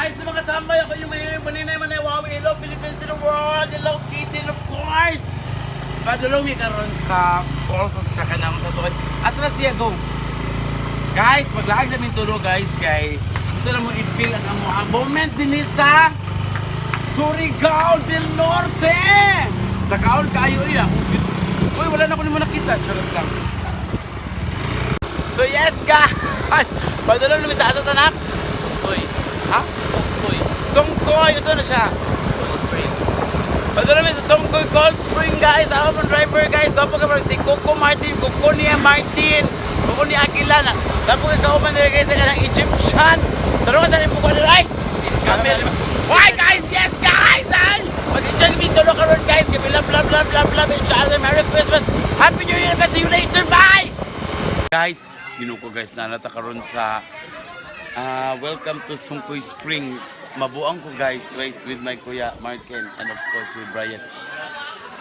Guys, sa mga tambay ako yung maninay manay wow, hello Philippines in the world, hello Kitty, and of course padulong mi karon sa falls of sa kanang sa tuod. Atras siya go. Guys, maglaag sa mintulo guys kay gusto na mo i-feel ang moment din sa Surigao del Norte. Sa kaon kayo iya. Uy, wala na ko nimo nakita, charot lang. So yes guys, padulong namin sa asat anak. Uy, ha? Songkoy. Songkoy, ito na siya. Cold Spring. Padulong namin sa Songkoy Cold Spring guys. Ako mong driver guys. Dapat ka si Coco Martin, Coco Nia Martin, Coco ni Aquila na. Dapat ka kauman nila guys sa kanang Egyptian. Pero ka saan yung mukha nila ay? Why guys? Yes guys! Ay! Mag-enjoy kami tulo karon guys. Kaya blah blah blah blah blah. Inshallah, Merry Christmas. Happy New Year. See you later. Bye! Guys, ginuko guys na nata karon sa welcome to Songkoy Spring. Mabuang ko guys, wait, with my kuya Marken and of course with Brian.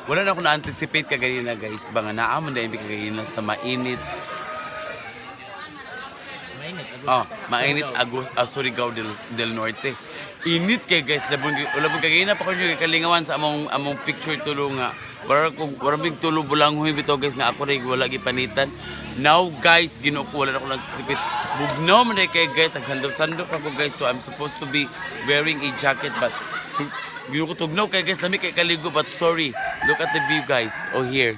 Wala na ako na-anticipate kaganina guys. Banga naamon na yung kaganina sa mainit. Mainit Surigao del Norte. Init kay guys. Labong kaganina pa ko nyo kalingawan sa among picture tulo nga. Waraming tulo bulang huy bito guys nga ako rin wala gipanitan. Now guys, ginuko wala na ako nagsisipit. Bugnaw man kay guys, ang sando-sando pa ko guys. So I'm supposed to be wearing a jacket but ginuko tugnaw kay guys, lami kay kaligo but sorry. Look at the view guys. Oh here.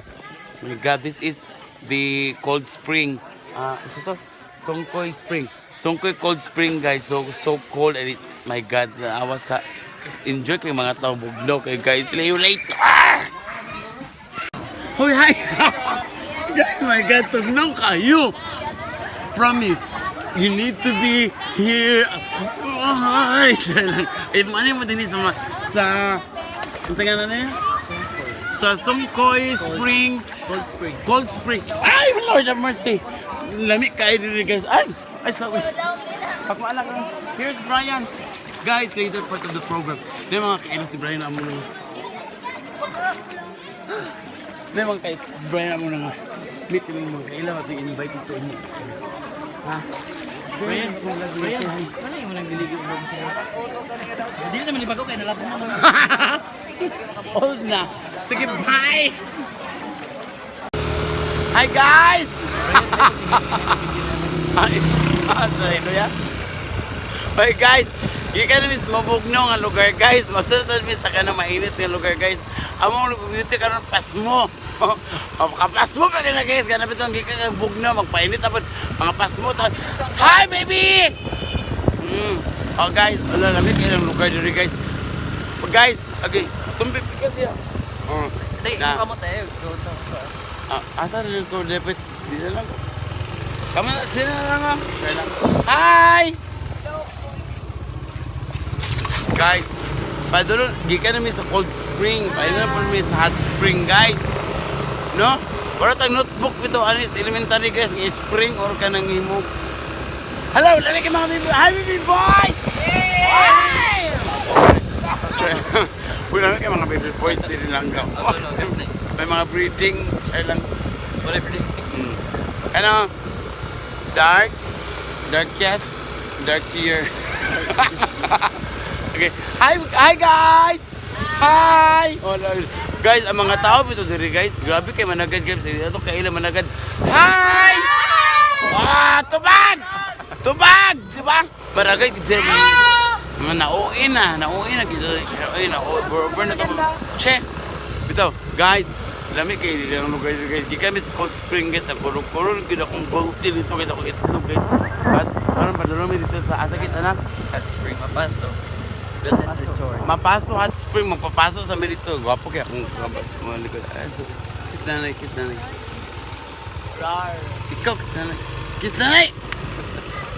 Oh my god, this is the cold spring. Ito Songkoy Spring. Songkoy Cold Spring guys. So cold and my god, naawa sa enjoy kay mga tao bugnaw kay guys. See you later. Hoy, hi! Guys, my God, tugnaw kayo! Promise, you need to be here. Mani mo din sa Songkoy Spring. Cold Spring. Ay, Lord have mercy. Lamig kayo din guys. Ay, sorry. Pagmaalak lang. Here's Brian. Guys, later part of the program. Di mga kailan si Brian na muna. Di mga kailan Brian na muna nga. Meet mo kailan natin invite ito inyo. Ha? Brian, ano yung nagdiligid mo siya? Hindi naman ibagaw kayo, nalapon naman. Old na. Sige, bye! Hi guys! Hi guys! Gikan na mis mabugno nga lugar guys. Matutod mis sa kanang mainit nga lugar guys. Among lugar karon pasmo. Kapasmo pa na guys, ganap itong gikan kang bugno, magpainit tapos mga pasmo. Hi baby! Oh guys, wala lamig kayo ng lugar dito guys. Guys, okay, tumpip kasi yan. Hindi, kamot tayo. Asa rin ko, dapat, di na lang. Kamu na, sila na lang. Hi! Guys, padulong, gikan namin sa cold spring. Pahinga po namin sa hot spring guys. No? Para tang notebook ito, anis, elementary guys, ng spring or ka nang himog. Hello, lamig kayo mga baby. Hi baby boys! Hi! Lamig kayo mga baby boys, hindi lang ka. May mga breeding, lang. Wala breeding. Ano? Darkest, darkier. Okay. Hi guys! Hi! Oh, guys, ang mga tao ito diri guys. Grabe kay managad guys. Ito kailan managad. Hi! Tubag! Tubag! Diba? Maragay kasi nauin na dito. Ay na over na to. Che. Bitaw, guys, lamig kay dito ang lugar dito guys. Di kami sa cold spring guys. Nagkurong gid akong bautil dito guys. Ako itlog guys. At parang padulong dito sa asakit anak. Hot spring mapaso. Wellness resort. Mapaso hot spring, magpapaso sa amin dito. Gwapo kaya akong kabas ko likod. Kiss nanay. Rar. Ikaw kiss nanay.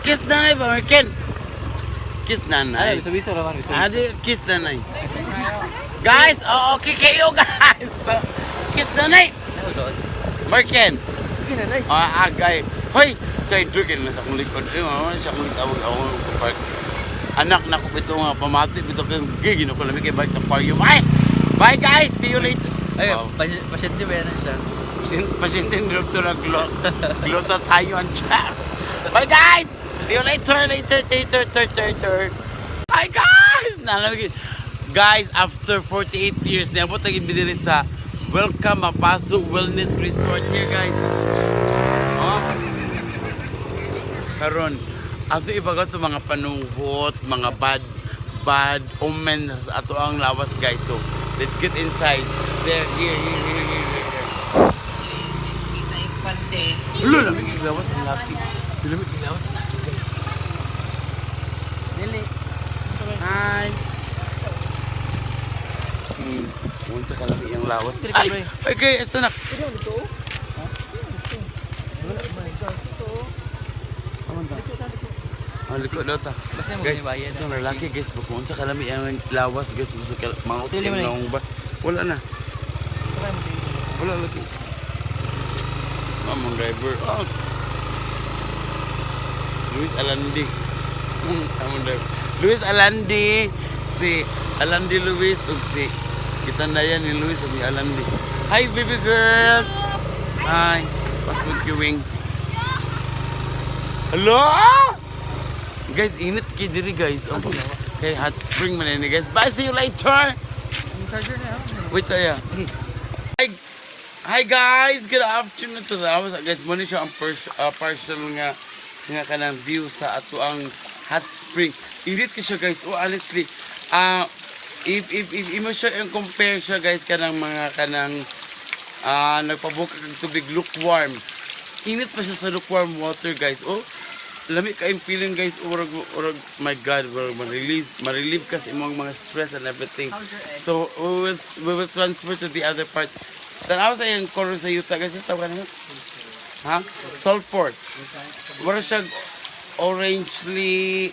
Kiss nanay ba Marken? Kiss nanay. Biso raman. Kiss nanay. Guys, okay kayo guys. Kiss nanay. Marken. Sige nanay. Guys. Hoy, say drinkin na sa akong likod. Ay, siya akong tawag ako ng park. Anak na ko ito nga pamati ito kayong gigino ko lamig kay bike sa aquarium. Ay! Bye guys! See you later! Ay, pasyente ba yan siya? Pasyente ni Dr. Glota tayo ang chat. Bye guys! See you later! Hi guys! Guys, after 48 years, nabot na gid sa Welcome Mapaso Wellness Resort here guys. Oh. Karon, after ibagat sa mga panuhot, mga bad omen ato ang lawas guys. So, let's get inside. There, here. Hello, lamig ilawas ang laki. Lamig ilawas ang laki guys. Dili. Hi. Unsa ka lamig ang lawas. Ay, okay, asa nak? Ang likod daw ta. Guys, itong lalaki guys, kung unsa ka lamig ang lawas guys, mga hotel lang ba? Wala na. Wala lagi. Mamang driver. Oh. Luis Alandi. Mamang driver. Luis Alandi. Si Alandi Luis ug si gitandayan ni Luis ug ni Alandi. Hi baby girls. Hi. Pas mag-queuing. Hello? Guys, init kay diri guys. Okay, hot spring man ni guys. Bye, see you later. Wait saya. Hi guys, good afternoon to the house. Guys, mo ni siya ang partial nga kanang view sa ato ang hot spring. Init ka siya guys. Oh, honestly, if imo siya yung compare siya guys kanang mga kanang nagpabuka ng tubig lukewarm. Init pa siya sa lukewarm water guys. Oh, lamig ka yung feeling guys. Urag my god, ma-relieve ka sa imong mga stress and everything. So we will transfer to the other part. Tanaw sa yung color sa yuta guys. Tawag ka na yun? Ha? Sulfur. Wala siya orangely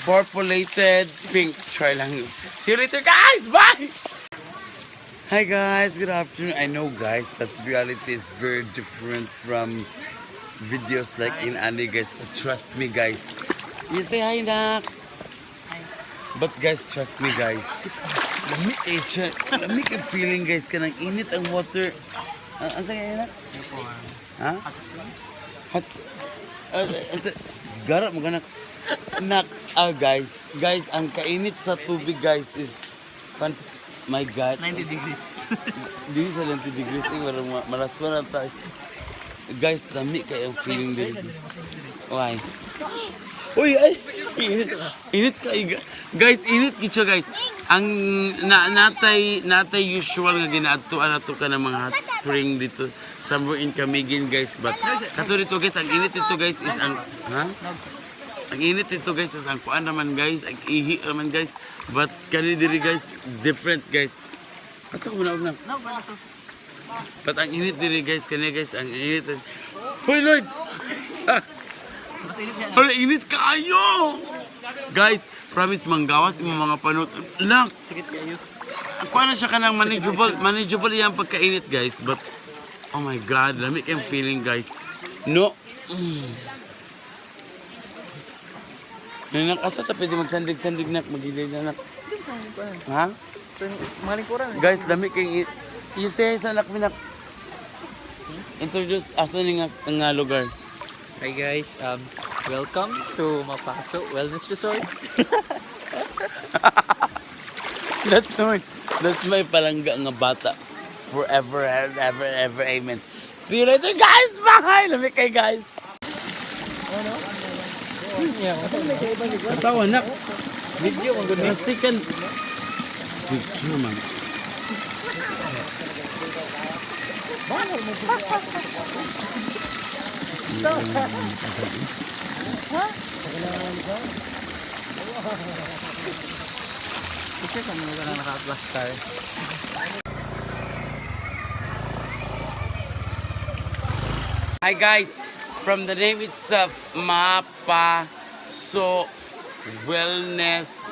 purpulated pink. Try lang yun. See you later guys! Bye! Hi guys, good afternoon. I know guys that reality is very different from videos like in Andy guys. But trust me guys. You say hi nak. Hi. But guys, trust me guys. Lamig ang feeling guys, kanang init ang water. Ano sa kaya na? Ha? Hot spring? Sigara mo ganak. Guys, ang kainit sa tubig guys is, my god. 90 degrees. Dili sa 90 degrees, malaswa na tayo. Guys, lamig kayo ang feeling din. Why? Uy, ay! Init ka, guys, init kitsa guys. Ang natay usual nga ginaadtuan nato ka ng mga hot spring dito somewhere in Camiguin guys, but kato dito guys, ang init dito guys is ang ang init dito guys is ang kuan naman guys, ang ihi naman guys, but kani diri guys different guys. Asa ko na. But ang init diri guys, kani guys, ang init. Hoy Lord. Hoy, init kaayo. Guys, promise manggawas imong mga panot. Nak, Sakit kayo. kuha na siya kanang manageable yang pagkainit guys, but oh my god, lamig ang feeling guys. No. Nanak asa ta pwede magsandig-sandig nak, magilid na nak. Ha? Maling kurang. Guys, lamig kay you say sa anak minak. Introduce asa ni nga lugar. Hi guys, welcome to Mapaso Wellness Resort. That's my palangga nga bata. Forever and ever, amen. See you later guys, bye! Lamig kay guys. Katawa nak. Video ang ganda. Plastikan. Picture man. Kasi kami na naka-plaster. Hi guys, from the name itself, Mapaso Wellness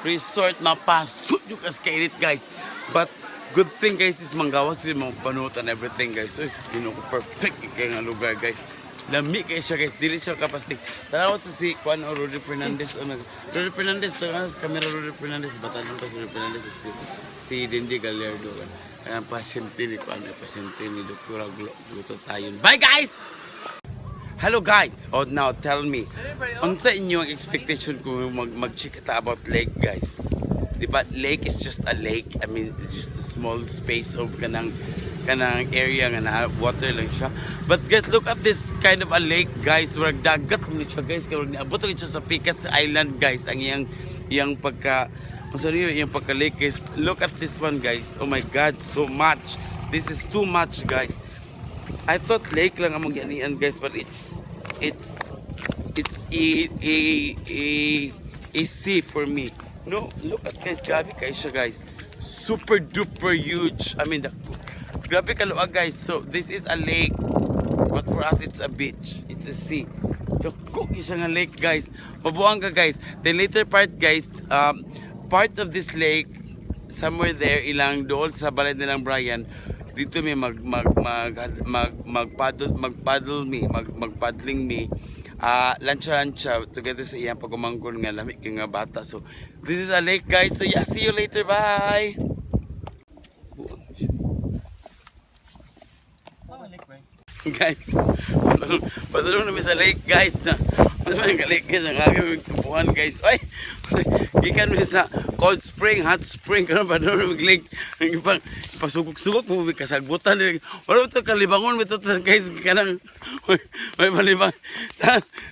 Resort. Mapaso yung kaskainit guys. But good thing guys is manggawas yung mga panot and everything guys. So it's perfect yung lugar guys. Lami kayo siya guys, dili siya kapastig. Tanaw sa si Juan o Rudy Fernandez o Rudy Fernandez, tanaw sa camera Rudy Fernandez, batanan pa si Rudy Fernandez si Dindy Gallardo. Ang pasyente ni Juan, pasyente ni Dr. Gluto tayo. Bye guys! Hello guys. Oh, now tell me. Unsa inyong expectation kung mag-check ta about lake, guys? Diba, lake is just a lake. I mean, it's just a small space of kanang area nga na water lang siya. But guys, look at this kind of a lake, guys. Wag dagat mo siya, guys. Kaya niabot ko siya sa Picas Island, guys. Ang iyang pagka iyang pagka lake is look at this one, guys. Oh my god, so much. This is too much, guys. I thought lake lang ang magyanian, guys, but it's a sea for me. No, look at guys, grabe kayo siya, guys. Super duper huge. I mean, grabe kaluwag, guys. So this is a lake, but for us it's a beach. It's a sea. Dako siya nga lake, guys. Mabuang ka, guys. The later part, guys, part of this lake somewhere there ilang dool sa balay nilang Brian. Dito may magpaddling me lancha together sa iyang pagumangkon nga lamig kay nga bata. So this is a lake, guys. So yeah, see you later, bye. Guys, padulong namin sa lake, guys. Padulong ka lake, guys. Ang agawin magtubuhan, guys. Oy, gikan mo sa cold spring, hot spring, karon padulong mag-lake. Ipasugok-sugok mo kasagbutan. Wala ito kalibangon mo ito, guys. Kanang may palibang.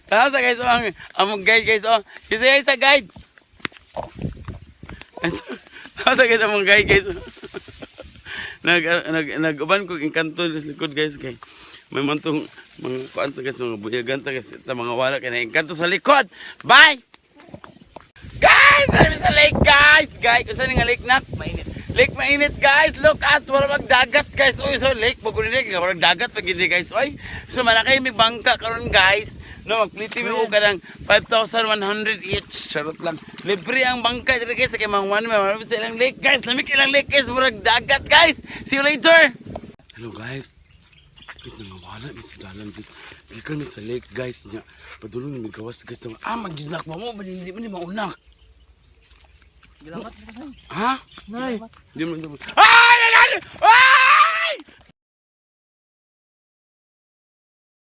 Tasa, guys. Ang guide, guys. Oh, isa sa guide. Tasa, guys. Ang guide, guys. Nag-uban ko yung kanto sa likod, guys. Kay may mantong mga kuanto, guys, mga buyagan ta, guys. Ito mga wala kaya na yung kanto sa likod. Bye! Guys! Ano sa lake, guys? Guys, kung saan nga lake na? Mainit. Lake mainit, guys. Look at, wala magdagat, guys. Uy, so lake, bago lake, wala magdagat pag hindi, guys. Uy, so malaki may bangka karon, guys. No, magpliti mo ka ng 5,100 each. Charot lang. Libre ang bangka dito, guys. Sa kay mga one, may sa ilang lake, guys. Lamig ilang lake, guys. Murag dagat, guys. See you later. Hello, guys. Guys, nangawala ni sa dalan, guys. Bika na sa lake, guys. Padulong na may gawas, guys. Maginak mo mo. Hindi mo ni maunak. Gilamat mo. Ha? Nay. Hindi mo. Ah!